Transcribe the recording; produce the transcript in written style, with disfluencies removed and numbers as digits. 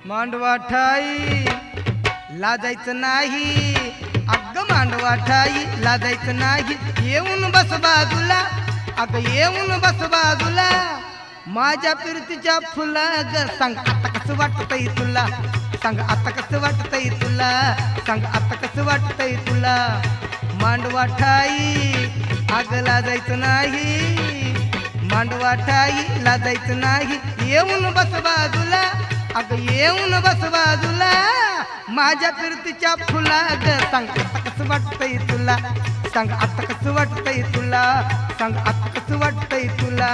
मांडवा ठाई लाजायचं नाही, अग मांडवा ठाई लाजायचं नाही. येऊन बस बाजूला, अग येऊन बस बाजूला. माझ्या फिरतीच्या फुला ग सांग आता कसं वाटतंय तुला, सांग आता कसं वाटतंय तुला, सांग आता कसं वाटतंय तुला. मांडवा ठाई अग लाजायचं नाही, मांडवा ठाई लाजायचं नाही. येऊन बस बाजूला, अग येऊन बस बाजूला. माझ्या फिरतीच्या फुला ग सांग आता कसं वाटतंय तुला, सांग आता कसं वाटतंय तुला, सांग आता कसं वाटतंय तुला.